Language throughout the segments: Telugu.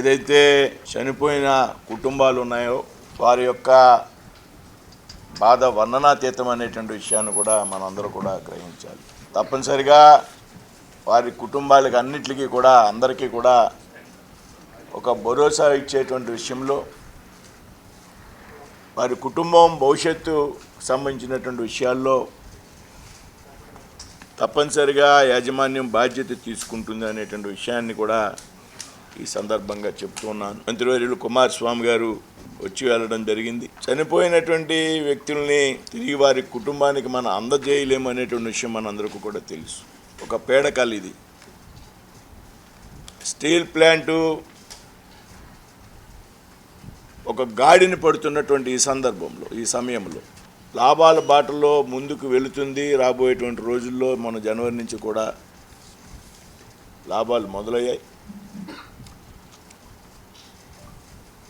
ఏదైతే చనిపోయిన కుటుంబాలు ఉన్నాయో వారి యొక్క బాధ వర్ణనాతీతం అనేటువంటి విషయాన్ని కూడా మనందరూ కూడా గ్రహించాలి. తప్పనిసరిగా వారి కుటుంబాలకు అన్నిటికీ కూడా అందరికీ కూడా ఒక భరోసా ఇచ్చేటువంటి విషయంలో వారి కుటుంబం భవిష్యత్తు సంబంధించినటువంటి విషయాల్లో తప్పనిసరిగా యాజమాన్యం బాధ్యత తీసుకుంటుంది అనేటువంటి విషయాన్ని కూడా ఈ సందర్భంగా చెప్తున్నాను. మంత్రివర్యులు కుమారస్వామి గారు వచ్చి వెళ్ళడం జరిగింది. చనిపోయినటువంటి వ్యక్తుల్ని తిరిగి వారి కుటుంబానికి మనం అందజేయలేము అనేటువంటి విషయం మనందరికీ కూడా తెలుసు. ఒక పేడకల్ ఇది. స్టీల్ ప్లాంటు ఒక గాడిని పడుతున్నటువంటి ఈ సందర్భంలో ఈ సమయంలో లాభాల బాటలో ముందుకు వెళుతుంది. రాబోయేటువంటి రోజుల్లో మన జనవరి నుంచి కూడా లాభాలు మొదలయ్యాయి.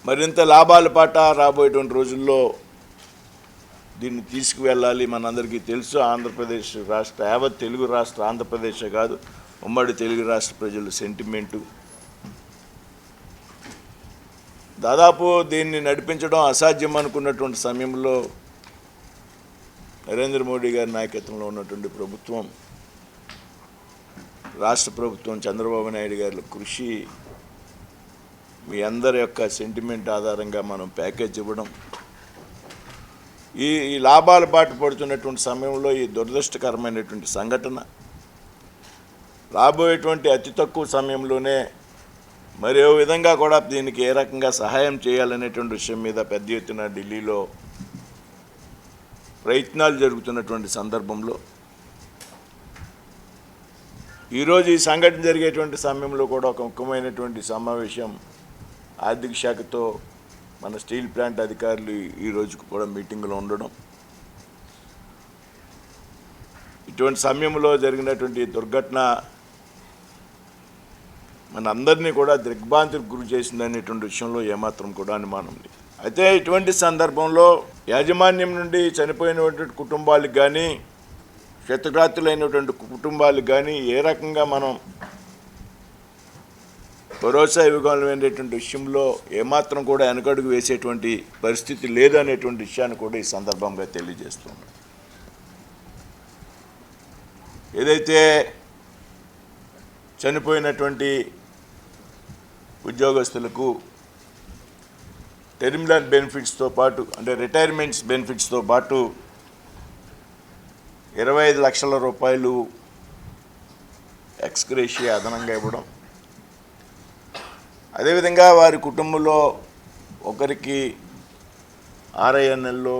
మరింత లాభాల పాట రాబోయేటువంటి రోజుల్లో దీన్ని తీసుకువెళ్ళాలి. మనందరికీ తెలుసు ఆంధ్రప్రదేశ్ రాష్ట్ర యావత్ తెలుగు రాష్ట్ర ఆంధ్రప్రదేశే కాదు ఉమ్మడి తెలుగు రాష్ట్ర ప్రజల సెంటిమెంటు. దాదాపు దీన్ని నడిపించడం అసాధ్యం అనుకున్నటువంటి సమయంలో నరేంద్ర మోడీ గారి నాయకత్వంలో ఉన్నటువంటి ప్రభుత్వం, రాష్ట్ర ప్రభుత్వం, చంద్రబాబు నాయుడు గారి కృషి, మీ అందరి యొక్క సెంటిమెంట్ ఆధారంగా మనం ప్యాకేజ్ ఇవ్వడం, ఈ లాభాల బాట పడుతున్నటువంటి సమయంలో ఈ దురదృష్టకరమైనటువంటి సంఘటన రాబోయేటువంటి అతి తక్కువ సమయంలోనే మరో విధంగా కూడా దీనికి ఏ రకంగా సహాయం చేయాలనేటువంటి విషయం మీద పెద్ద ఎత్తున ఢిల్లీలో ప్రయత్నాలు జరుగుతున్నటువంటి సందర్భంలో ఈరోజు ఈ సంఘటన జరిగేటువంటి సమయంలో కూడా ఒక ముఖ్యమైనటువంటి సమావేశం ఆర్థిక శాఖతో మన స్టీల్ ప్లాంట్ అధికారులు ఈ రోజుకు కూడా మీటింగ్లో ఉండడం, ఇటువంటి సమయంలో జరిగినటువంటి దుర్ఘటన మనందరినీ కూడా దిగ్భ్రాంతికి గురి చేసిందనేటువంటి విషయంలో ఏమాత్రం కూడా అనుమానం లేదు. అయితే ఇటువంటి సందర్భంలో యాజమాన్యం నుండి చనిపోయినటువంటి కుటుంబాలకు కానీ క్షతగాత్రులైనటువంటి కుటుంబాలకు కానీ ఏ రకంగా మనం భరోసా ఇవ్వగలమైనటువంటి విషయంలో ఏమాత్రం కూడా వెనకడుగు వేసేటువంటి పరిస్థితి లేదనేటువంటి విషయాన్ని కూడా ఈ సందర్భంగా తెలియజేస్తున్నాం. ఏదైతే చనిపోయినటువంటి ఉద్యోగస్తులకు టెర్మినల్ బెనిఫిట్స్తో పాటు అంటే రిటైర్మెంట్స్ బెనిఫిట్స్తో పాటు 25 లక్షల రూపాయలు ఎక్స్గ్రేషియా అదనంగా ఇవ్వడం, అదేవిధంగా వారి కుటుంబంలో ఒకరికి RINLలో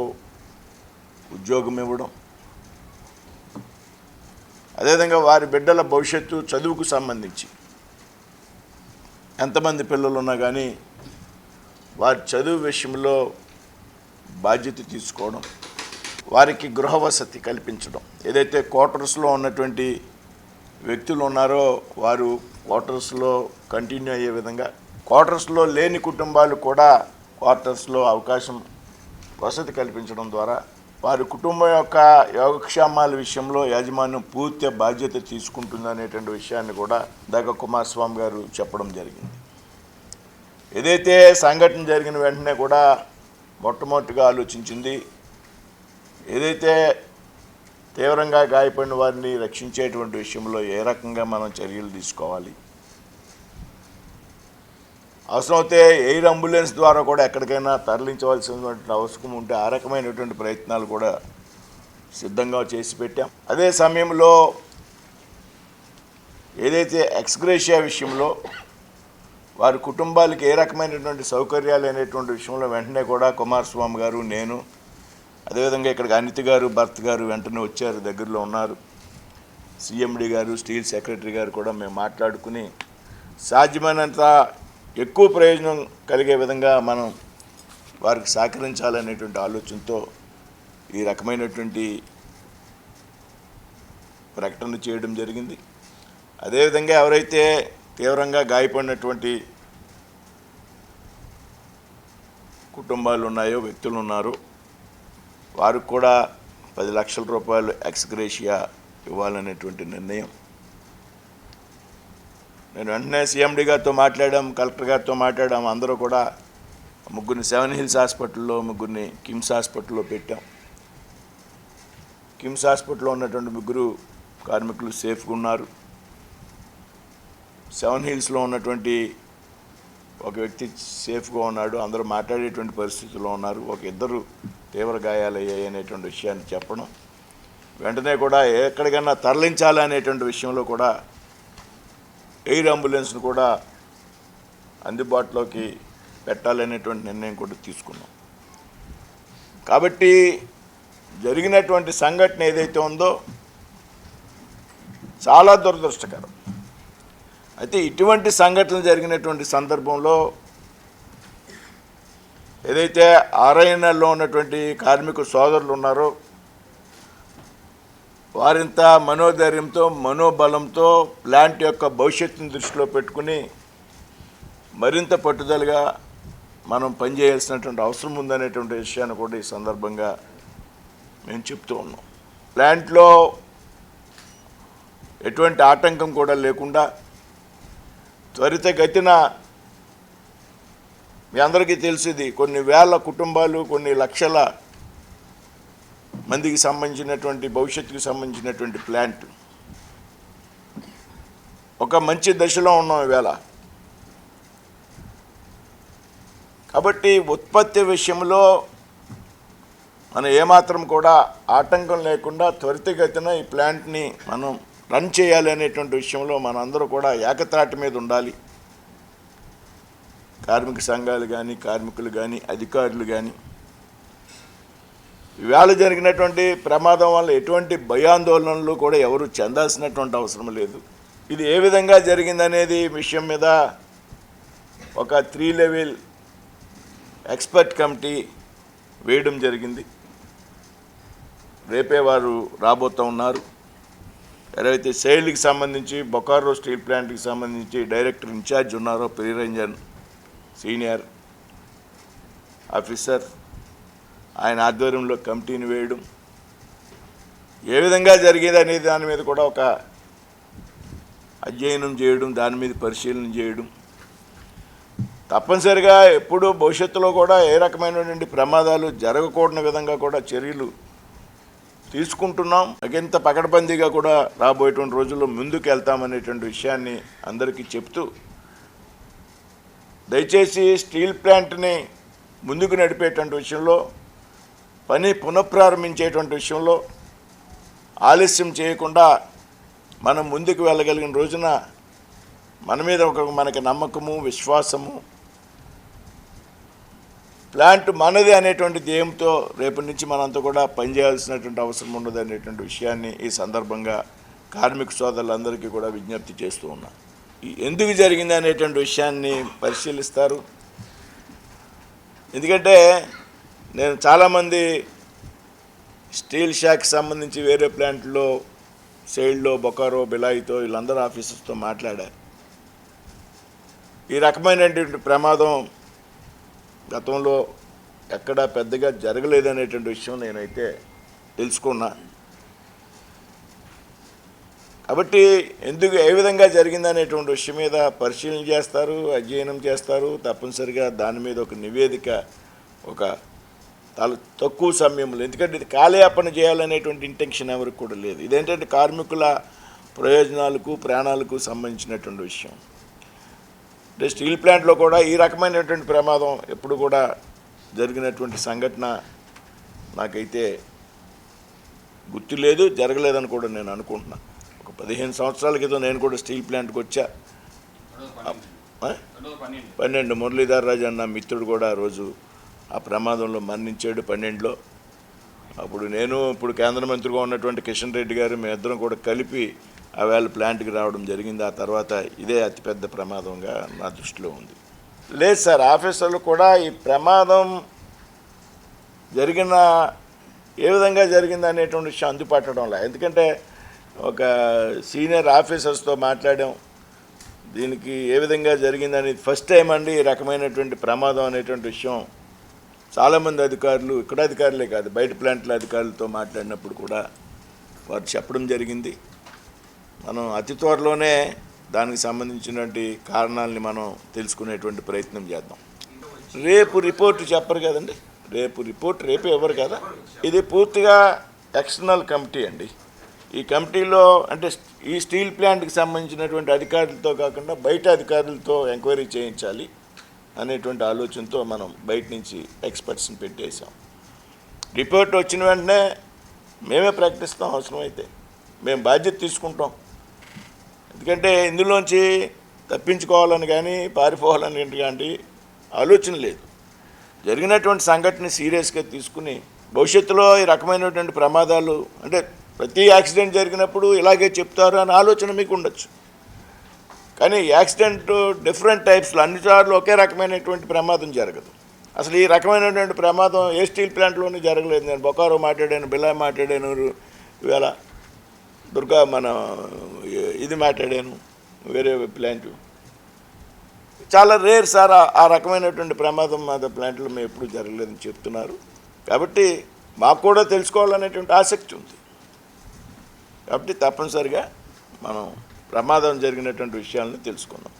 ఉద్యోగం ఇవ్వడం, అదేవిధంగా వారి బిడ్డల భవిష్యత్తు చదువుకు సంబంధించి ఎంతమంది పిల్లలు ఉన్నా కానీ వారి చదువు విషయంలో బాధ్యత తీసుకోవడం, వారికి గృహ వసతి కల్పించడం, ఏదైతే క్వార్టర్స్లో ఉన్నటువంటి వ్యక్తులు ఉన్నారో వారు క్వార్టర్స్లో కంటిన్యూ అయ్యే విధంగా, క్వార్టర్స్లో లేని కుటుంబాలు కూడా క్వార్టర్స్లో అవకాశం వసతి కల్పించడం ద్వారా వారి కుటుంబం యొక్క యోగక్షేమాల విషయంలో యాజమాన్యం పూర్తి బాధ్యత తీసుకుంటుందనేటువంటి విషయాన్ని కూడా దాకా కుమారస్వామి గారు చెప్పడం జరిగింది. ఏదైతే సంఘటన జరిగిన వెంటనే కూడా మొట్టమొదటిగా ఆలోచించింది, ఏదైతే తీవ్రంగా గాయపడిన వారిని రక్షించేటువంటి విషయంలో ఏ రకంగా మనం చర్యలు తీసుకోవాలి, అవసరమైతే ఎయిర్ అంబులెన్స్ ద్వారా కూడా ఎక్కడికైనా తరలించవలసినటువంటి అవసరం ఉంటే ఆ రకమైనటువంటి ప్రయత్నాలు కూడా సిద్ధంగా చేసి పెట్టాం. అదే సమయంలో ఏదైతే ఎక్స్గ్రేషియా విషయంలో వారి కుటుంబాలకు ఏ రకమైనటువంటి సౌకర్యాలు అనేటువంటి విషయంలో వెంటనే కూడా కుమారస్వామి గారు, నేను, అదేవిధంగా ఇక్కడికి అనిత గారు, భర్త గారు వెంటనే వచ్చారు, దగ్గరలో ఉన్నారు. CMD గారు, స్టీల్ సెక్రటరీ గారు కూడా మేము మాట్లాడుకుని సాధ్యమైనంత ఎక్కువ ప్రయోజనం కలిగే విధంగా మనం వారికి సహకరించాలనేటువంటి ఆలోచనతో ఈ రకమైనటువంటి ప్రకటన చేయడం జరిగింది. అదేవిధంగా ఎవరైతే తీవ్రంగా గాయపడినటువంటి కుటుంబాలు ఉన్నాయో, వ్యక్తులు ఉన్నారో వారికి కూడా 10 లక్షల రూపాయలు ఎక్స్గ్రేషియా ఇవ్వాలనేటువంటి నేను వెంటనే సీఎండీ గారితో మాట్లాడాం, కలెక్టర్ గారితో మాట్లాడాం. అందరూ కూడా ముగ్గురిని 7 హిల్స్ హాస్పిటల్లో, ముగ్గురిని కిమ్స్ హాస్పిటల్లో పెట్టాం. కిమ్స్ హాస్పిటల్లో ఉన్నటువంటి ముగ్గురు కార్మికులు సేఫ్గా ఉన్నారు. 7 హిల్స్లో ఉన్నటువంటి ఒక వ్యక్తి సేఫ్గా ఉన్నాడు. అందరూ మాట్లాడేటువంటి పరిస్థితుల్లో ఉన్నారు. ఇద్దరు తీవ్ర గాయాలయ్యాయి అనేటువంటి విషయాన్ని చెప్పడం, వెంటనే కూడా ఎక్కడికన్నా తరలించాలనేటువంటి విషయంలో కూడా ఎయిర్ అంబులెన్స్ను కూడా అందుబాటులోకి పెట్టాలనేటువంటి నిర్ణయం కూడా తీసుకున్నాం. కాబట్టి జరిగినటువంటి సంఘటన ఏదైతే ఉందో చాలా దురదృష్టకరం. అయితే ఇటువంటి సంఘటనలు జరిగినటువంటి సందర్భంలో ఏదైతే ఆర్ఐఎన్ఎల్లో ఉన్నటువంటి కార్మిక సోదరులు ఉన్నారో వారింత మనోధైర్యంతో, మనోబలంతో ప్లాంట్ యొక్క భవిష్యత్తును దృష్టిలో పెట్టుకుని మరింత పట్టుదలగా మనం పనిచేయాల్సినటువంటి అవసరం ఉందనేటువంటి విషయాన్ని కూడా ఈ సందర్భంగా మేము చెప్తూ ఉన్నాం. ప్లాంట్లో ఎటువంటి ఆటంకం కూడా లేకుండా త్వరితగతిన, మీ అందరికీ తెలిసింది, కొన్ని వేల కుటుంబాలు, కొన్ని లక్షల మందికి సంబంధించినటువంటి భవిష్యత్తుకు సంబంధించినటువంటి ప్లాంట్ ఒక మంచి దశలో ఉన్నాం ఈవేళ. కాబట్టి ఉత్పత్తి విషయంలో మనం ఏమాత్రం కూడా ఆటంకం లేకుండా త్వరితగతిన ఈ ప్లాంట్ని మనం రన్ చేయాలి అనేటువంటి విషయంలో మనందరూ కూడా ఏకత్రాటి మీద ఉండాలి. కార్మిక సంఘాలు కానీ, కార్మికులు కానీ, అధికారులు కానీ. ఇవాళ జరిగినటువంటి ప్రమాదం వల్ల ఎటువంటి భయాందోళనలు కూడా ఎవరు చెందాల్సినటువంటి అవసరం లేదు. ఇది ఏ విధంగా జరిగిందనేది విషయం మీద ఒక 3 లెవెల్ ఎక్స్పర్ట్ కమిటీ వేయడం జరిగింది. రేపే వారు రాబోతూ ఉన్నారు. ఎవరైతే సెయిల్కి సంబంధించి, బొకారో స్టీల్ ప్లాంట్కి సంబంధించి డైరెక్టర్ ఇన్ఛార్జ్ ఉన్నారో ప్రియరంజన్ సీనియర్ ఆఫీసర్, ఆయన ఆధ్వర్యంలో కమిటీని వేయడం, ఏ విధంగా జరిగేది అనే దాని మీద కూడా ఒక అధ్యయనం చేయడం, దాని మీద పరిశీలన చేయడం. తప్పనిసరిగా ఎప్పుడూ భవిష్యత్తులో కూడా ఏ రకమైనటువంటి ప్రమాదాలు జరగకూడని విధంగా కూడా చర్యలు తీసుకుంటున్నాం. మరింత పకడ్బందీగా కూడా రాబోయేటువంటి రోజుల్లో ముందుకు వెళ్తామనేటువంటి విషయాన్ని అందరికీ చెప్తూ, దయచేసి స్టీల్ ప్లాంట్ని ముందుకు నడిపేటువంటి విషయంలో, పని పునఃప్రారంభించేటువంటి విషయంలో ఆలస్యం చేయకుండా మనం ముందుకు వెళ్ళగలిగిన రోజున మన మీద మనకి నమ్మకము, విశ్వాసము, ప్లాంట్ మనది అనేటువంటి ధ్యేయంతో రేపటి నుంచి మనంతా కూడా పనిచేయాల్సినటువంటి అవసరం ఉండదు అనేటువంటి విషయాన్ని ఈ సందర్భంగా కార్మిక సోదరులందరికీ కూడా విజ్ఞప్తి చేస్తూ ఉన్నాం. ఎందుకు జరిగింది అనేటువంటి విషయాన్ని పరిశీలిస్తారు. ఎందుకంటే నేను చాలామంది స్టీల్ షాక్కి సంబంధించి వేరే ప్లాంట్లో, సెయిల్లో, బొకారో, బిలాయితో వీళ్ళందరూ ఆఫీసర్స్తో మాట్లాడారు. ఈ రకమైనటువంటి ప్రమాదం గతంలో ఎక్కడా పెద్దగా జరగలేదనేటువంటి విషయం నేనైతే తెలుసుకున్నా. కాబట్టి ఎందుకు, ఏ విధంగా జరిగిందనేటువంటి విషయం మీద పరిశీలన చేస్తారు, అధ్యయనం చేస్తారు. తప్పనిసరిగా దాని మీద ఒక నివేదిక, ఒక తక్కువ సమయంలో, ఎందుకంటే ఇది కాలయాపన చేయాలనేటువంటి ఇంటెన్షన్ ఎవరికి కూడా లేదు. ఇదేంటంటే కార్మికుల ప్రయోజనాలకు, ప్రాణాలకు సంబంధించినటువంటి విషయం. అంటే స్టీల్ ప్లాంట్లో కూడా ఈ రకమైనటువంటి ప్రమాదం ఎప్పుడు కూడా జరిగినటువంటి సంఘటన నాకైతే గుర్తు లేదు, జరగలేదని కూడా నేను అనుకుంటున్నా. ఒక 15 సంవత్సరాల క్రితం నేను కూడా స్టీల్ ప్లాంట్కి వచ్చా. 12 మురళీధర్ రాజు అన్న మిత్రుడు కూడా ఆ రోజు ఆ ప్రమాదంలో మరణించాడు 12లో. అప్పుడు నేను, ఇప్పుడు కేంద్ర మంత్రిగా ఉన్నటువంటి కిషన్ రెడ్డి గారు, మేమిద్దరం కూడా కలిపి ఆవేళ ప్లాంట్కి రావడం జరిగింది. ఆ తర్వాత ఇదే అతిపెద్ద ప్రమాదంగా నా దృష్టిలో ఉంది. లేదు సార్, ఆఫీసర్లు కూడా ఈ ప్రమాదం జరిగిన, ఏ విధంగా జరిగింది అనేటువంటి విషయం అందుపట్టడంలా. ఎందుకంటే ఒక సీనియర్ ఆఫీసర్స్తో మాట్లాడాం, దీనికి ఏ విధంగా జరిగిందని. ఫస్ట్ టైం అండి ఈ రకమైనటువంటి ప్రమాదం అనేటువంటి విషయం చాలామంది అధికారులు, ఇక్కడ అధికారులే కాదు బయట ప్లాంట్ల అధికారులతో మాట్లాడినప్పుడు కూడా వారు చెప్పడం జరిగింది. మనం అతి త్వరలోనే దానికి సంబంధించినటువంటి కారణాలని మనం తెలుసుకునేటువంటి ప్రయత్నం చేద్దాం. రేపు రిపోర్ట్ చెప్పరు కదండి, రేపు ఇవ్వరు కదా. ఇది పూర్తిగా ఎక్స్టర్నల్ కమిటీ అండి. ఈ కమిటీలో అంటే ఈ స్టీల్ ప్లాంట్కి సంబంధించినటువంటి అధికారులతో కాకుండా బయట అధికారులతో ఎంక్వైరీ చేయించాలి అనేటువంటి ఆలోచనతో మనం బయట నుంచి ఎక్స్పర్ట్స్ని పెట్టేసాం. రిపోర్ట్ వచ్చిన వెంటనే మేమే ప్రకటిస్తాం, అవసరమైతే మేము బాధ్యత తీసుకుంటాం. ఎందుకంటే ఇందులోంచి తప్పించుకోవాలని కానీ పారిపోవాలని కానీ ఆలోచన లేదు. జరిగినటువంటి సంఘటన సీరియస్గా తీసుకుని భవిష్యత్తులో ఈ రకమైనటువంటి ప్రమాదాలు అంటే ప్రతి యాక్సిడెంట్ జరిగినప్పుడు ఇలాగే చెప్తారు అనే ఆలోచన మీకు ఉండొచ్చు. కానీ యాక్సిడెంట్ డిఫరెంట్ టైప్స్లో అన్నిసార్లు ఒకే రకమైనటువంటి ప్రమాదం జరగదు. అసలు ఈ రకమైనటువంటి ప్రమాదం ఏ స్టీల్ ప్లాంట్లోనే జరగలేదు. నేను బొకారో మాట్లాడాను, బిల్లా మాట్లాడాను, ఇవాళ దుర్గా ఇది మాట్లాడాను, వేరే ప్లాంట్. చాలా రేర్ సార్ ఆ రకమైనటువంటి ప్రమాదం మా ప్లాంట్లో మేము ఎప్పుడు జరగలేదని చెప్తున్నారు. కాబట్టి మాకు కూడా తెలుసుకోవాలనేటువంటి ఆసక్తి ఉంది. కాబట్టి తప్పనిసరిగా మనం ప్రమాదం జరిగినటువంటి విషయాలను తెలుసుకుందాం.